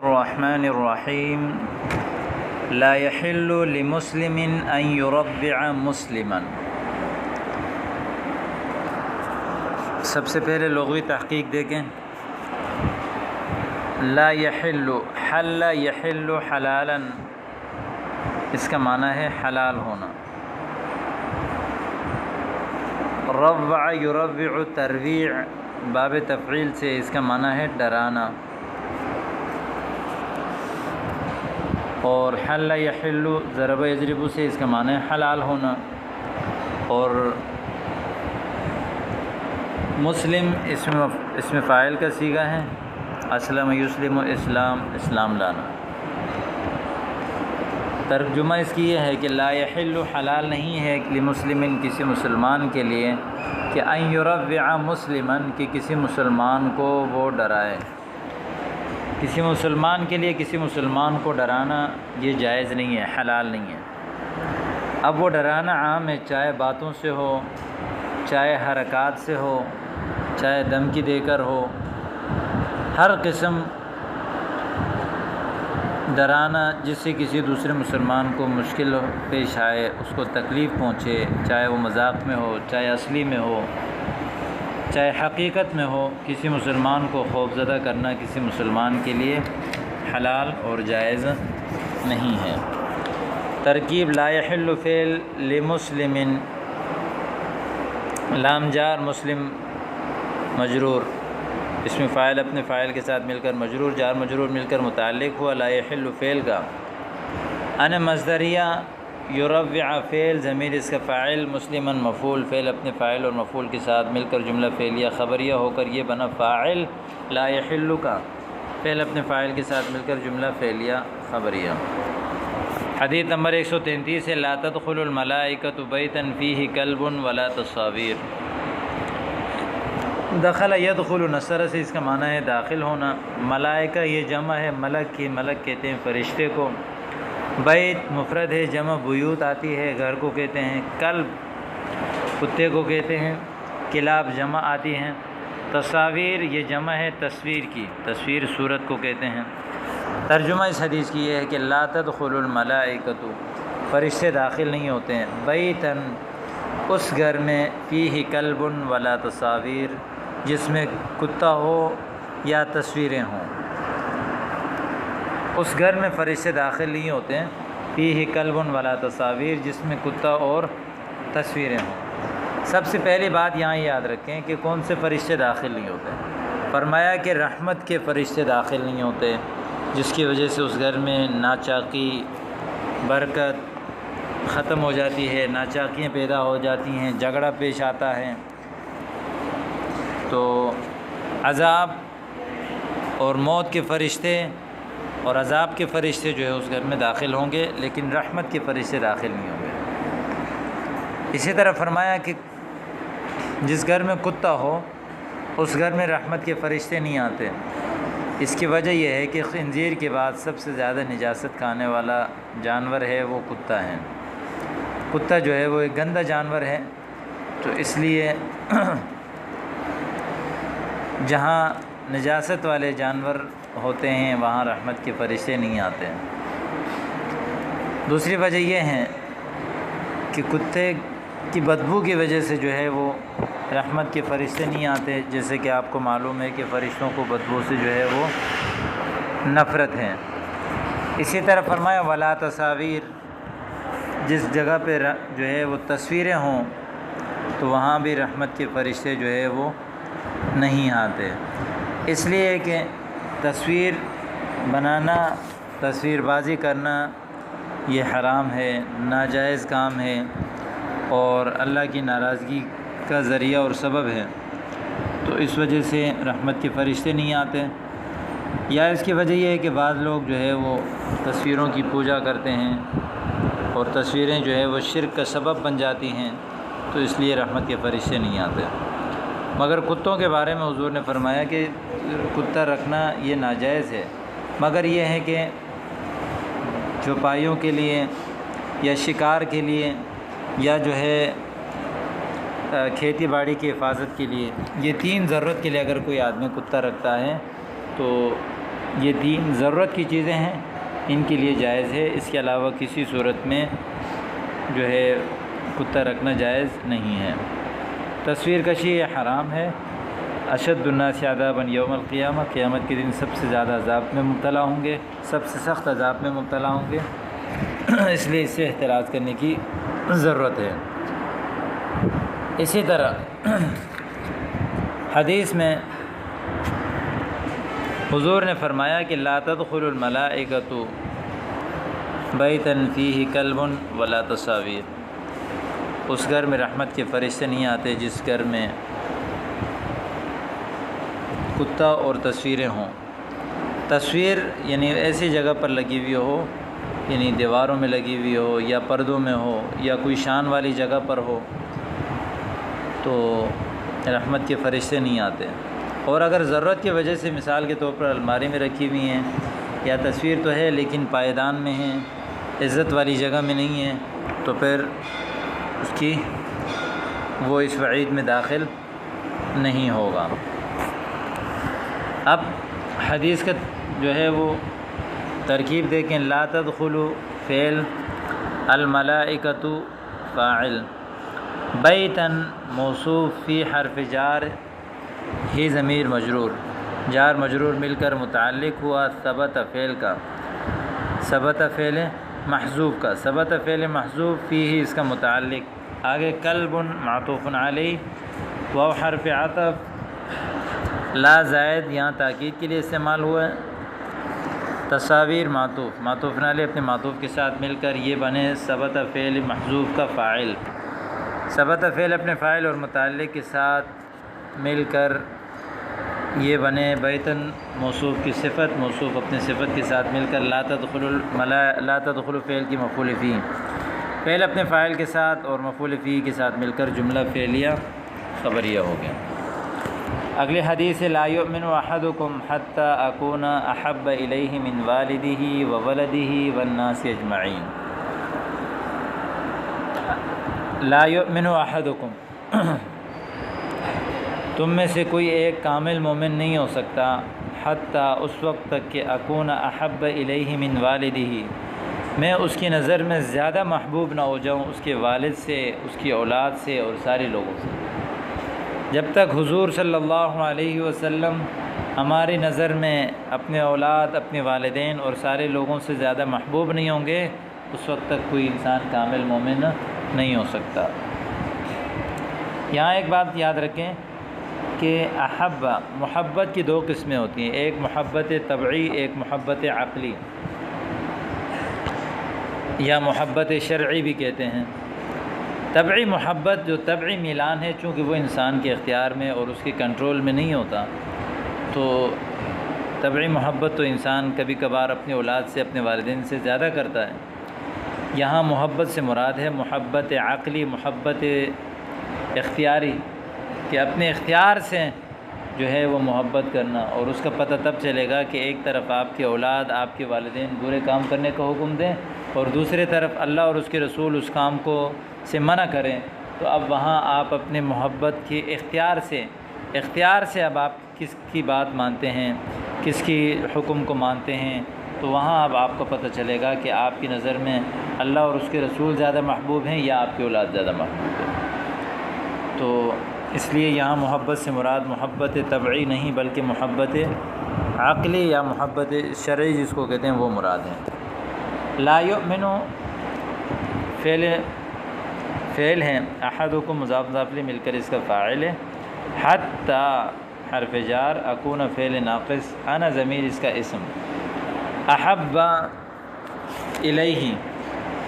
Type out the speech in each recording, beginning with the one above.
الرحمن الرحیم لا يحل لمسلم ان يربع مسلما۔ سب سے پہلے لغوی تحقیق دیکھیں۔ لا يحل، حل يحل حلالا، اس کا معنی ہے حلال ہونا۔ ربع یربع ترویع، باب تفعیل سے اس کا معنی ہے ڈرانا۔ اور حل یحل ضرب یضرب سے اس کا معنی ہے حلال ہونا۔ اور مسلم اسم فاعل کا صیغہ ہے، اسلم یسلم اسلام، اسلام لانا۔ ترجمہ اس کی یہ ہے کہ لا یحل، حلال نہیں ہے لمسلم، کسی مسلمان کے لیے، کہ ان یربع مسلما، کہ کسی مسلمان کو وہ ڈرائے۔ کسی مسلمان کے لیے کسی مسلمان کو ڈرانا یہ جائز نہیں ہے، حلال نہیں ہے۔ اب وہ ڈرانا عام ہے، چاہے باتوں سے ہو، چاہے حرکات سے ہو، چاہے دھمکی دے کر ہو، ہر قسم ڈرانا جس سے کسی دوسرے مسلمان کو مشکل پیش آئے، اس کو تکلیف پہنچے، چاہے وہ مذاق میں ہو، چاہے اصلی میں ہو، چاہے حقیقت میں ہو، کسی مسلمان کو خوفزدہ کرنا کسی مسلمان کے لیے حلال اور جائز نہیں ہے۔ ترکیب لا یحل فعل لمسلم، لام جار مسلم مجرور، اسم فاعل اپنے فاعل کے ساتھ مل کر مجرور، جار مجرور مل کر متعلق ہوا لا یحل فعل کا۔ ان مصدریہ یربع فعل، ضمیر اس کا فاعل، مسلما مفعول، فعل اپنے فاعل اور مفعول کے ساتھ مل کر جملہ فعلیہ خبریہ ہو کر یہ بنا فاعل لا یحل کا، فعل اپنے فاعل کے ساتھ مل کر جملہ فعلیہ خبریہ۔ حدیث نمبر 133 ہے لا تدخل الملائکۃ بیتا فیہ کلب ولا تصاویر۔ دخل یدخل نصر سے اس کا معنی ہے داخل ہونا۔ ملائکہ یہ جمع ہے ملک کی، ملک کہتے ہیں فرشتے کو۔ بیت مفرد ہے، جمع بیوت آتی ہے، گھر کو کہتے ہیں۔ کلب کتے کو کہتے ہیں، کلاب جمع آتی ہیں۔ تصاویر یہ جمع ہے تصویر کی، تصویر صورت کو کہتے ہیں۔ ترجمہ اس حدیث کی یہ ہے کہ لا تدخل الملائکۃ، فرشتے داخل نہیں ہوتے ہیں، بیتاً اس گھر میں، فیہ کلب ولا تصاویر، جس میں کتا ہو یا تصویریں ہوں۔ اس گھر میں فرشتے داخل نہیں ہوتے ہیں، فیہ کلب ولا تصاویر، جس میں کتا اور تصویریں ہوں۔ سب سے پہلی بات یہاں یاد رکھیں کہ کون سے فرشتے داخل نہیں ہوتے۔ فرمایا کہ رحمت کے فرشتے داخل نہیں ہوتے، جس کی وجہ سے اس گھر میں ناچاقی، برکت ختم ہو جاتی ہے، ناچاقیاں پیدا ہو جاتی ہیں، جھگڑا پیش آتا ہے۔ تو عذاب اور موت کے فرشتے اور عذاب کے فرشتے جو ہے اس گھر میں داخل ہوں گے، لیکن رحمت کے فرشتے داخل نہیں ہوں گے۔ اسی طرح فرمایا کہ جس گھر میں کتا ہو اس گھر میں رحمت کے فرشتے نہیں آتے۔ اس کی وجہ یہ ہے کہ خنزیر کے بعد سب سے زیادہ نجاست کھانے والا جانور ہے وہ کتا ہے۔ کتا جو ہے وہ ایک گندا جانور ہے، تو اس لیے جہاں نجاست والے جانور ہوتے ہیں وہاں رحمت کے فرشتے نہیں آتے۔ دوسری وجہ یہ ہے کہ کتے کی بدبو کی وجہ سے جو ہے وہ رحمت کے فرشتے نہیں آتے، جیسے کہ آپ کو معلوم ہے کہ فرشتوں کو بدبو سے جو ہے وہ نفرت ہے۔ اسی طرح فرمایا ولا تصاویر، جس جگہ پہ جو ہے وہ تصویریں ہوں تو وہاں بھی رحمت کے فرشتے جو ہے وہ نہیں آتے، اس لیے کہ تصویر بنانا، تصویر بازی کرنا یہ حرام ہے، ناجائز کام ہے اور اللہ کی ناراضگی کا ذریعہ اور سبب ہے، تو اس وجہ سے رحمت کے فرشتے نہیں آتے۔ یا اس کی وجہ یہ ہے کہ بعض لوگ جو ہے وہ تصویروں کی پوجا کرتے ہیں اور تصویریں جو ہے وہ شرک کا سبب بن جاتی ہیں، تو اس لیے رحمت کے فرشتے نہیں آتے۔ مگر کتوں کے بارے میں حضور نے فرمایا کہ کتا رکھنا یہ ناجائز ہے، مگر یہ ہے کہ چوپائیوں کے لیے یا شکار کے لیے یا جو ہے کھیتی باڑی کی حفاظت کے لیے، یہ تین ضرورت کے لیے اگر کوئی آدمی کتا رکھتا ہے تو یہ 3 ضرورت کی چیزیں ہیں، ان کے لیے جائز ہے، اس کے علاوہ کسی صورت میں جو ہے کتا رکھنا جائز نہیں ہے۔ تصویر کشی یہ حرام ہے۔ اشد الناس عذابا یوم القیامہ، قیامت کے دن سب سے زیادہ عذاب میں مبتلا ہوں گے، سب سے سخت عذاب میں مبتلا ہوں گے، اس لیے اس سے احتراز کرنے کی ضرورت ہے۔ اسی طرح حدیث میں حضور نے فرمایا کہ لا تدخل الملائکۃ بیتا فیہ کلب ولا تصاویر، اس گھر میں رحمت کے فرشتے نہیں آتے جس گھر میں کتا اور تصویریں ہوں۔ تصویر یعنی ایسی جگہ پر لگی ہوئی ہو، یعنی دیواروں میں لگی ہوئی ہو یا پردوں میں ہو یا کوئی شان والی جگہ پر ہو تو رحمت کے فرشتے نہیں آتے۔ اور اگر ضرورت کی وجہ سے مثال کے طور پر الماری میں رکھی ہوئی ہیں یا تصویر تو ہے لیکن پائیدان میں ہیں، عزت والی جگہ میں نہیں ہے، تو پھر اس کی وہ اس وعید میں داخل نہیں ہوگا۔ اب حدیث کا جو ہے وہ ترکیب دیکھیں، لا تدخل فعل، الملائکۃ فاعل، بیتاً موصوف فی حرف جار ہی ضمیر مجرور، جار مجرور مل کر متعلق ہوا ثبت فعل کا، ثبت فعل محذوف کا، ثبت فعل محذوف فی ہی اس کا متعلق، آگے کلب معطوف علیہ، واو حرف عطف، لا زائد یہاں تاکید کے لیے استعمال ہوا ہے، تصاویر معطوف، معطوف علیہ اپنے معطوف کے ساتھ مل کر یہ بنے ثبت فعل محذوف کا فاعل، ثبت فعل اپنے فاعل اور متعلق کے ساتھ مل کر یہ بنے بیتن موصوف کی صفت، موصوف اپنے صفت کے ساتھ مل کر لا تدخل فعل کی مفعول فی، فعل اپنے فاعل کے ساتھ اور مفعول فی کے ساتھ مل کر جملہ فعلیہ خبریہ ہو گیا۔ اگلی حدیث لا یؤمن احدکم حتی اکون احب الیہ من والدہ وولدہ والناس اجمعین، لا یؤمن احدکم، تم میں سے کوئی ایک کامل مومن نہیں ہو سکتا، حتیٰ اس وقت تک کہ اکون احب الیہ من والدہ، میں اس کی نظر میں زیادہ محبوب نہ ہو جاؤں اس کے والد سے، اس کی اولاد سے اور سارے لوگوں سے۔ جب تک حضور صلی اللہ علیہ وسلم ہماری نظر میں اپنے اولاد، اپنے والدین اور سارے لوگوں سے زیادہ محبوب نہیں ہوں گے، اس وقت تک کوئی انسان کامل مومن نہیں ہو سکتا۔ یہاں ایک بات یاد رکھیں کہ احب، محبت کی 2 قسمیں ہوتی ہیں، ایک محبت طبعی، ایک محبت عقلی یا محبت شرعی بھی کہتے ہیں۔ طبعی محبت جو طبعی میلان ہے، چونکہ وہ انسان کے اختیار میں اور اس کے کنٹرول میں نہیں ہوتا، تو طبعی محبت تو انسان کبھی کبھار اپنی اولاد سے، اپنے والدین سے زیادہ کرتا ہے۔ یہاں محبت سے مراد ہے محبت عقلی، محبت اختیاری، کہ اپنے اختیار سے جو ہے وہ محبت کرنا، اور اس کا پتہ تب چلے گا کہ ایک طرف آپ کے اولاد، آپ کے والدین برے کام کرنے کا حکم دیں اور دوسری طرف اللہ اور اس کے رسول اس کام کو سے منع کریں، تو اب وہاں آپ اپنے محبت کی اختیار سے اب آپ کس کی بات مانتے ہیں، کس کی حکم کو مانتے ہیں، تو وہاں اب آپ کو پتہ چلے گا کہ آپ کی نظر میں اللہ اور اس کے رسول زیادہ محبوب ہیں یا آپ کی اولاد زیادہ محبوب ہے۔ تو اس لیے یہاں محبت سے مراد محبت طبعی نہیں بلکہ محبت عقلی یا محبت شرعی جس کو کہتے ہیں وہ مراد ہے۔ لا یؤمن فعل ہے، احدکم مضاف الیہ مل کر اس کا فاعل ہے، حتی حرف جار، اکون فعل ناقص، انا ضمیر اس کا اسم، احب الیہ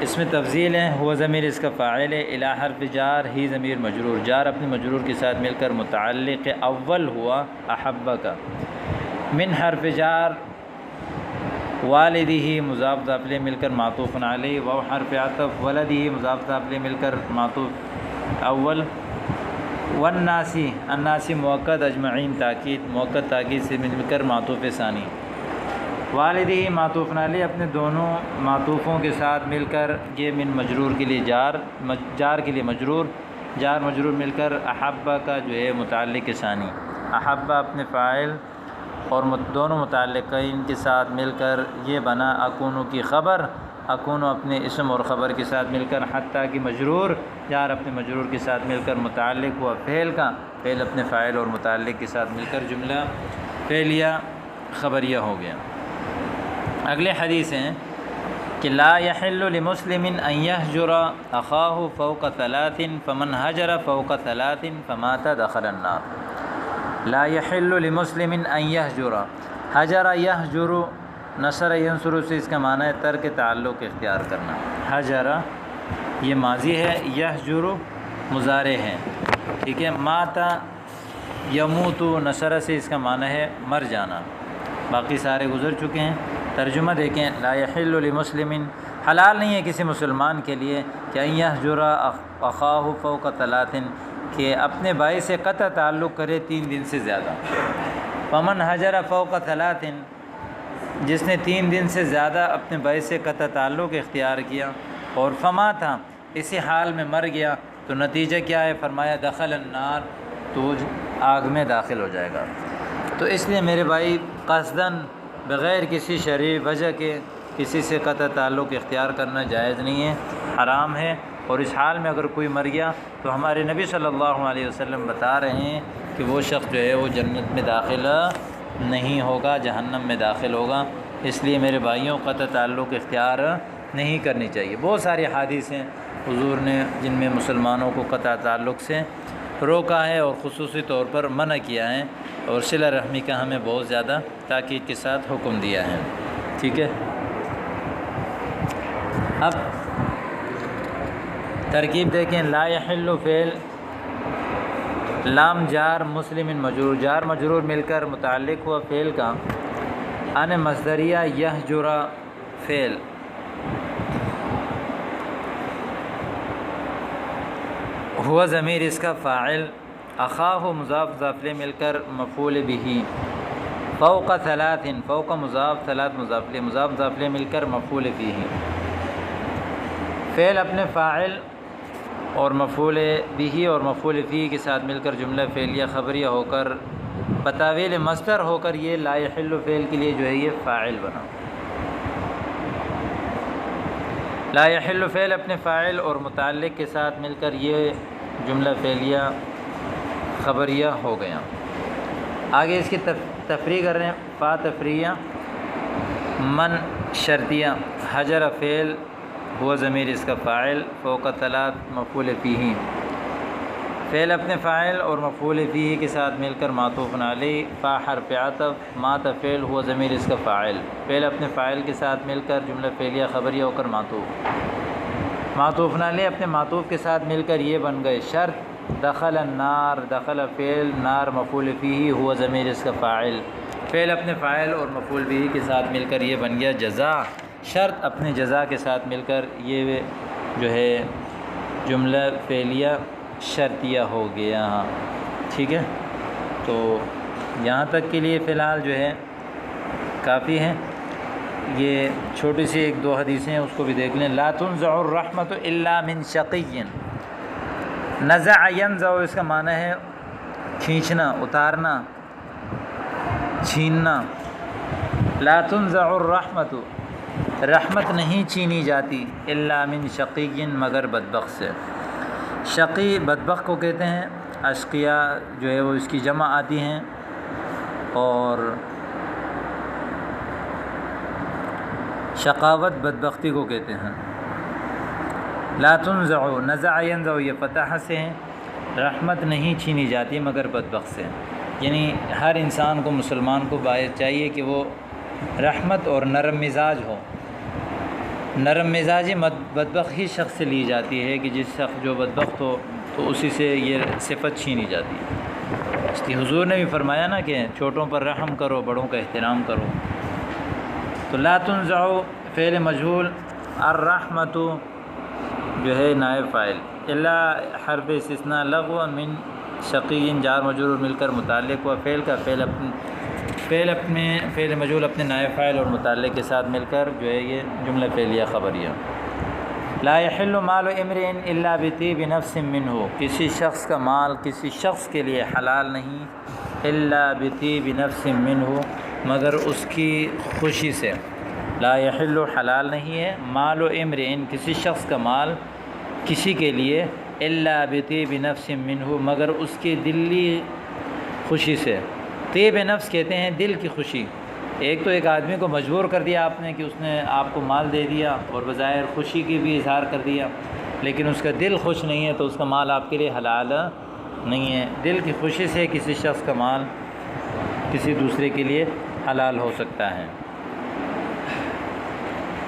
اس میں تفضیل ہے، ہوا ضمیر اس کا فاعل ہے، الی حرف جار ہی ضمیر مجرور، جار اپنے مجرور کے ساتھ مل کر متعلق اول ہوا احبہ کا، من حرف جار والدہ مضاف الیہ مل کر معطوف علیہ، واو حرف عطف ولدہ مضاف الیہ مل کر معطوف اول، والناسی، الناسی مؤکد، اجمعین تاکید، مؤکد تاکید سے مل کر معطوف ثانی، والدہ معطوف علیہ اپنے دونوں معطوفوں کے ساتھ مل کر یہ من مجرور کے لیے جار کے لیے مجرور، جار مجرور مل کر احبہ کا جو ہے متعلق ثانی، احبہ اپنے فاعل اور دونوں متعلقین کے ساتھ مل کر یہ بنا اکونو کی خبر، اکونو اپنے اسم اور خبر کے ساتھ مل کر، حتیٰ کہ مجرور جار اپنے مجرور کے ساتھ مل کر متعلق ہوا فعل کا، فعل اپنے فاعل اور متعلق کے ساتھ مل کر جملہ فعلیہ خبریہ ہو گیا۔ اگلے حدیث ہیں کہ لا يحل لمسلم ان يهجر اخاه فوق 3 فمن هجر فوق 3 فمات دخل النار۔ لا يحل لمسلم ان يهجر، حجر يهجر نصر ينصر سے اس کا معنی ہے ترک تعلق اختیار کرنا۔ حجر یہ ماضی ہے، یحجر مضارع ہے، ٹھیک ہے۔ مات یموت نصر سے اس کا معنی ہے مر جانا، باقی سارے گزر چکے ہیں۔ ترجمہ دیکھیں، لا يحل لمسلم، حلال نہیں ہے کسی مسلمان کے لیے کہ ان يهجر اخاه فوق 3 کہ اپنے بھائی سے قطع تعلق کرے 3 دن سے زیادہ۔ فمن حجر فوق 3، جس نے 3 دن سے زیادہ اپنے بھائی سے قطع تعلق اختیار کیا اور فما تھا اسی حال میں مر گیا، تو نتیجہ کیا ہے؟ فرمایا دخل النار، تو آگ میں داخل ہو جائے گا۔ تو اس لیے میرے بھائی قصداً بغیر کسی شرعی وجہ کے کسی سے قطع تعلق اختیار کرنا جائز نہیں ہے، حرام ہے۔ اور اس حال میں اگر کوئی مر گیا تو ہمارے نبی صلی اللہ علیہ وسلم بتا رہے ہیں کہ وہ شخص جو ہے وہ جنت میں داخل نہیں ہوگا، جہنم میں داخل ہوگا۔ اس لیے میرے بھائیوں قطع تعلق اختیار نہیں کرنی چاہیے۔ بہت ساری حدیث ہیں حضور نے جن میں مسلمانوں کو قطع تعلق سے روکا ہے اور خصوصی طور پر منع کیا ہے، اور صلہ رحمی کا ہمیں بہت زیادہ تاکید کے ساتھ حکم دیا ہے، ٹھیک ہے۔ اب ترکیب دیکھیں، لا يحل فعل، لام جار مسلم مجرور، جار مجرور مل کر متعلق ہوا فعل کا، ان مصدریہ یحجر فعل، ہوا ضمیر اس کا فاعل، اخاہ مضاف مضاف الیہ مل کر مفعول بہ، فوق 3 فوق مضاف 3 مضاف الیہ مضاف مضاف الیہ مل کر مفعول بہ، فعل اپنے فاعل اور مفعول بہ اور مفعول فیہ کے ساتھ مل کر جملہ فعلیہ خبریہ ہو کر بتاویل مصدر ہو کر یہ لا يحل فعل کے لیے جو ہے یہ فاعل بنا۔ لا يحل فعل اپنے فاعل اور متعلق کے ساتھ مل کر یہ جملہ فعلیہ خبریہ ہو گیا۔ آگے اس کی تفریح کر رہے ہیں، فا تفریح، من شرطیہ، حجر فعل، ہوا ضمیر اس کا فاعل، فوق 3 مفعول فیہ، فعل اپنے فاعل اور مفعول فیہ کے ساتھ مل کر معطوف علیہ، فا حرف عطف، مات فعل، ہوا ضمیر اس کا فاعل، فعل اپنے فاعل کے ساتھ مل کر جملہ فعلیہ خبریہ ہو کر معطوف علیہ اپنے معطوف کے ساتھ مل کر یہ بن گئے شرط، دخل النار، دخل فعل، نار مفعول فیہ، ہوا ضمیر اس کا فاعل، فعل اپنے فاعل اور مفعول بہ کے ساتھ مل کر یہ بن گیا جزا، شرط اپنے جزا کے ساتھ مل کر یہ جو ہے جملہ فعلیہ شرطیہ ہو گیا، ٹھیک ہے۔ تو یہاں تک کے لیے فی الحال جو ہے کافی ہے۔ یہ چھوٹی سی 1-2 حدیثیں ہیں، اس کو بھی دیکھ لیں۔ لا تنزع الرحمۃ الا من شقی، نزع ینزع اس کا معنی ہے کھینچنا، اتارنا، چھیننا۔ لا تنزع الرحمۃ، رحمت نہیں چھینی جاتی، الا من شقی مگر بدبخت سے۔ شقی بدبخت کو کہتے ہیں، اشقیا جو ہے وہ اس کی جمع آتی ہیں، اور شقاوت بدبختی کو کہتے ہیں۔ لا تنزع، نزع ینزع یہ فتح سے ہیں، رحمت نہیں چھینی جاتی مگر بدبخت سے، یعنی ہر انسان کو، مسلمان کو چاہیے کہ وہ رحمت اور نرم مزاج ہو۔ نرم مزاجی بدبخت ہی شخص سے لی جاتی ہے، کہ جس شخص جو بدبخت ہو تو اسی سے یہ صفت چھینی جاتی ہے۔ اس لیے حضور نے بھی فرمایا نا کہ چھوٹوں پر رحم کرو، بڑوں کا احترام کرو۔ تو لا تنزع فعل مجہول، الرحمت جو ہے نائب فاعل، الا حرف استثناء لغو من شقی جار مجرور مل کر متعلق ہوا فعل کا، فعل مجہول اپنے نائب فاعل اور متعلق کے ساتھ مل کر جو ہے یہ جملہ فعلیہ خبریہ۔ لا يحل مال امرئ الا بطیب نفس منہ، کسی شخص کا مال کسی شخص کے لیے حلال نہیں الا بطیب نفس منہ، مگر اس کی خوشی سے، لا یحل حلال نہیں ہے، مال و امرئ کسی شخص کا مال کسی کے لیے، الا بطیب نفس منہ مگر اس کی دلی خوشی سے۔ طیب نفس کہتے ہیں دل کی خوشی۔ ایک تو ایک آدمی کو مجبور کر دیا آپ نے کہ اس نے آپ کو مال دے دیا اور بظاہر خوشی کی بھی اظہار کر دیا، لیکن اس کا دل خوش نہیں ہے تو اس کا مال آپ کے لیے حلال نہیں ہے۔ دل کی خوشی سے کسی شخص کا مال کسی دوسرے کے لیے حلال ہو سکتا ہے۔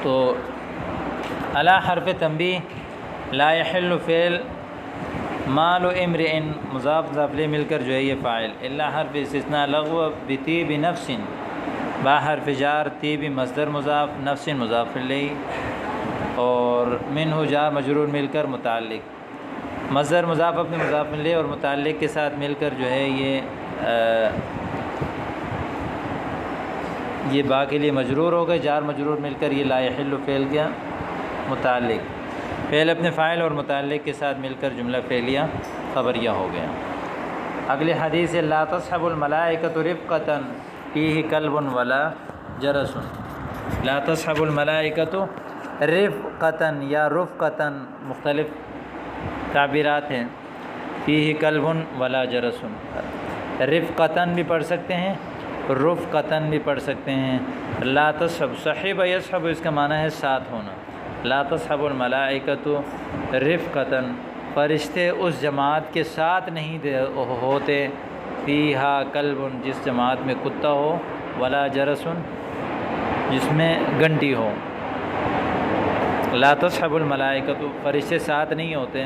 تو علی حرف تنبیہ لا یحل فعل مال و امرئ مضاف الیہ مل کر جو ہے یہ فاعل، الا حرف استثناء لغو بطیب نفس، با حرف جار، طیب مصدر مضاف، نفس مضاف الیہ، اور منہ جار مجرور مل کر متعلق، مصدر مضاف اپنے مضاف الیہ اور متعلق کے ساتھ مل کر جو ہے یہ با کے لیے مجرور ہو گئے، جار مجرور مل کر یہ لا یحل فعل کیا متعلق، فعل اپنے فاعل اور متعلق کے ساتھ مل کر جملہ فعلیہ خبریہ ہو گیا۔ اگلی حدیث لا تصحب الملائکۃ رفقۃ فیہ کلب ولا جرس، لا تصحب الملائکۃ رفقۃ یا رفقۃ مختلف تعبیرات ہیں، فیہ کلب ولا جرس، رفقۃ بھی پڑھ سکتے ہیں، رفقۃ بھی پڑھ سکتے ہیں۔ لا تصحب صحب یصحب اس کا معنی ہے ساتھ ہونا، لا تصحب الملائکۃ رفقۃ فرشتے اس جماعت کے ساتھ نہیں ہوتے، فیہا کلب جس جماعت میں کتا ہو، ولا جرس جس میں گھنٹی ہو۔ لا تصحب الملائکۃ فرشتے ساتھ نہیں ہوتے،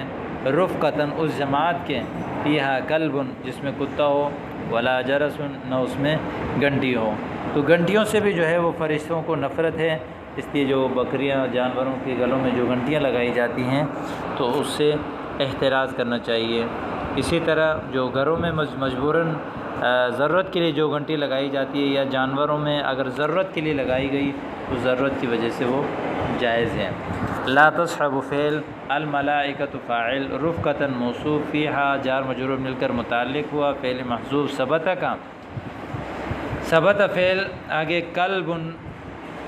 رفقۃ اس جماعت کے، فیہا کلب جس میں کتا ہو، ولا جرس نہ اس میں گھنٹی ہو۔ تو گھنٹیوں سے بھی جو ہے وہ فرشتوں کو نفرت ہے، اس لیے جو بکریاں جانوروں کے گلوں میں جو گھنٹیاں لگائی جاتی ہیں تو اس سے احتراز کرنا چاہیے۔ اسی طرح جو گھروں میں مجبوراً ضرورت کے لیے جو گھنٹی لگائی جاتی ہے، یا جانوروں میں اگر ضرورت کے لیے لگائی گئی تو ضرورت کی وجہ سے وہ جائز ہے۔ لا تصحب فعل، الملائکۃ فاعل، رفقۃ موصوف، فیہا جار مجرور مل کر متعلق ہوا، فعل محذوف ثبت کا، ثبت فعل، آگے کلب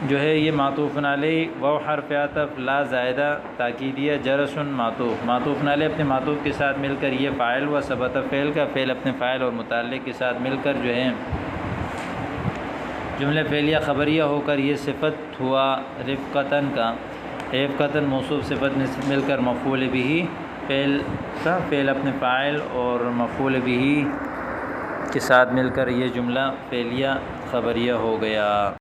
جو ہے یہ معطوف علیہ، واو حرف عطف، لا زائدہ تاکیدیہ، جرس معطوف علیہ اپنے معطوف کے ساتھ مل کر یہ فاعل ہوا، ثبت فعل کا، فعل اپنے فاعل اور متعلق کے ساتھ مل کر جو ہے جملہ فعلیہ خبریہ ہو کر یہ صفت ہوا رفقتاً کا، رفقتاً موصوف صفت میں مل کر مفعول بہ، فعل اپنے فاعل اور مفعول بہ کے ساتھ مل کر یہ جملہ فعلیہ خبریہ ہو گیا۔